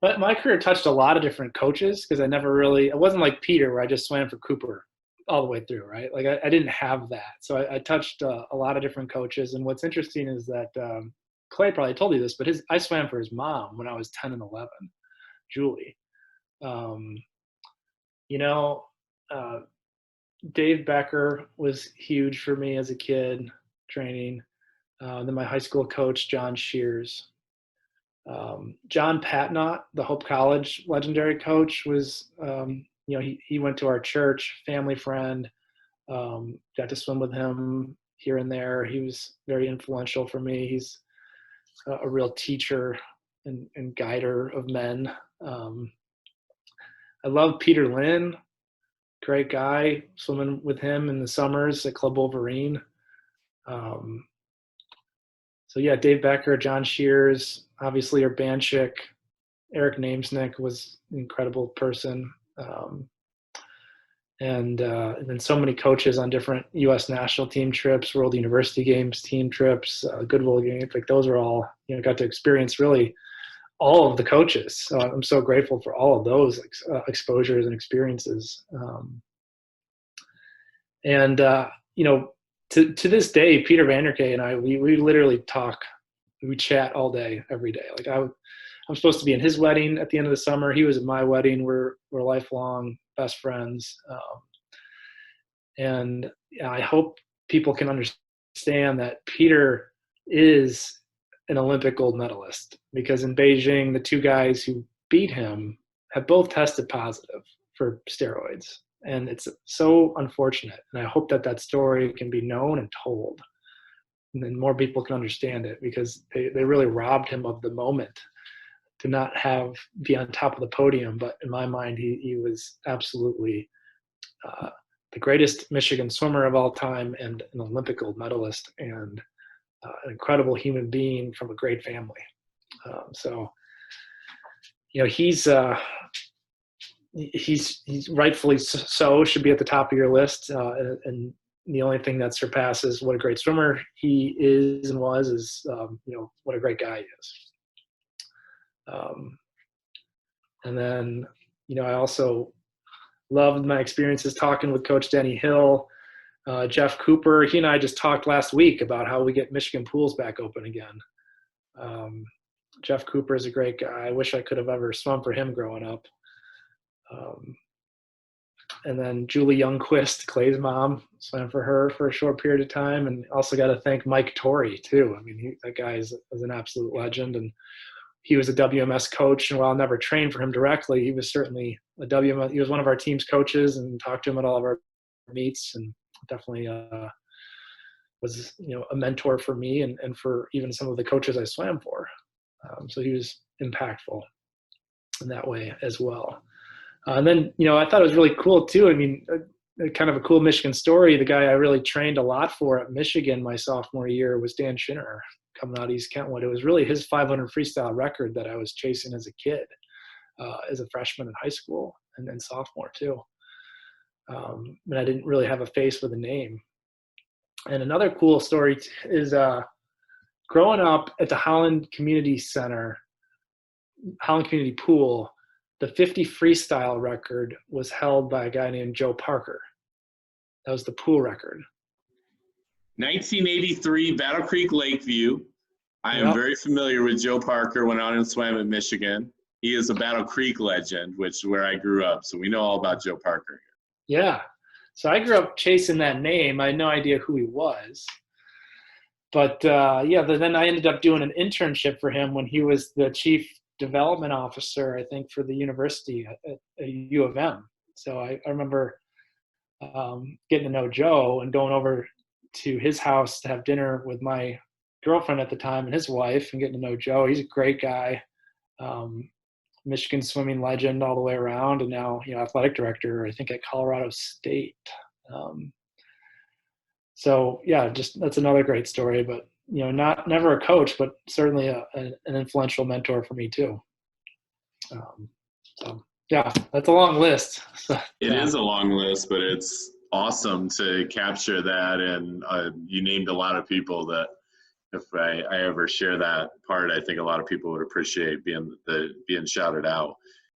But my career touched a lot of different coaches because it wasn't like Peter where I just swam for Cooper all the way through, right? Like I didn't have that. So I touched a lot of different coaches. And what's interesting is that Clay probably told you this, but I swam for his mom when I was 10 and 11, Julie. You know, Dave Becker was huge for me as a kid training. Then my high school coach, Jon Shears. John Patnott, the Hope College legendary coach, was, he went to our church, family friend, got to swim with him here and there. He was very influential for me. He's a real teacher and guider of men. I love Peter Linn, great guy, swimming with him in the summers at Club Wolverine. So yeah, Dave Becker, Jon Shears, obviously Urbanchek, Erik Namesnik was an incredible person. And then so many coaches on different U.S. national team trips, World University Games team trips, Goodwill Games, like those are all, got to experience really all of the coaches. So I'm so grateful for all of those exposures and experiences. To this day, Peter Vanderkaay and I, we literally talk, we chat all day, every day. Like I'm supposed to be in his wedding at the end of the summer. He was at my wedding. We're lifelong best friends. And I hope people can understand that Peter is an Olympic gold medalist, because in Beijing, the two guys who beat him have both tested positive for steroids. And it's so unfortunate. And I hope that story can be known and told, and then more people can understand it, because they really robbed him of the moment to not be on top of the podium. But in my mind, he was absolutely the greatest Michigan swimmer of all time, and an Olympic gold medalist, and an incredible human being from a great family. He's rightfully so should be at the top of your list. And the only thing that surpasses what a great swimmer he is and was is, what a great guy he is. And then, I also loved my experiences talking with Coach Denny Hill, Jeff Cooper. He and I just talked last week about how we get Michigan pools back open again. Jeff Cooper is a great guy. I wish I could have ever swum for him growing up. And then Julie Youngquist, Clay's mom, swam for her for a short period of time. And also got to thank Mike Torrey too. I mean, that guy is an absolute legend. And he was a WMS coach, and while I never trained for him directly, he was certainly he was one of our team's coaches, and talked to him at all of our meets, and definitely was, a mentor for me and for even some of the coaches I swam for. So he was impactful in that way as well. And then, I thought it was really cool too. I mean, kind of a cool Michigan story. The guy I really trained a lot for at Michigan my sophomore year was Dan Schinnerer, coming out of East Kentwood. It was really his 500 freestyle record that I was chasing as a kid, as a freshman in high school, and then sophomore too. And I didn't really have a face with a name. And another cool story is growing up at the Holland Community Center, Holland Community Pool, the 50 freestyle record was held by a guy named Joe Parker. That was the pool record. 1983, Battle Creek Lakeview. I am very familiar with Joe Parker. Went out and swam at Michigan. He is a Battle Creek legend, which is where I grew up. So we know all about Joe Parker. Yeah. So I grew up chasing that name. I had no idea who he was. But then I ended up doing an internship for him when he was the chief development officer, I think, for the university at U of M. So I remember getting to know Joe and going over to his house to have dinner with my girlfriend at the time and his wife, and getting to know Joe. He's a great guy, Michigan swimming legend all the way around, and now athletic director, I think, at Colorado State. So yeah, just that's another great story. But never a coach, but certainly an influential mentor for me too. So yeah, that's a long list. It is a long list, but it's awesome to capture that. And you named a lot of people that if I ever share that part, I think a lot of people would appreciate being shouted out.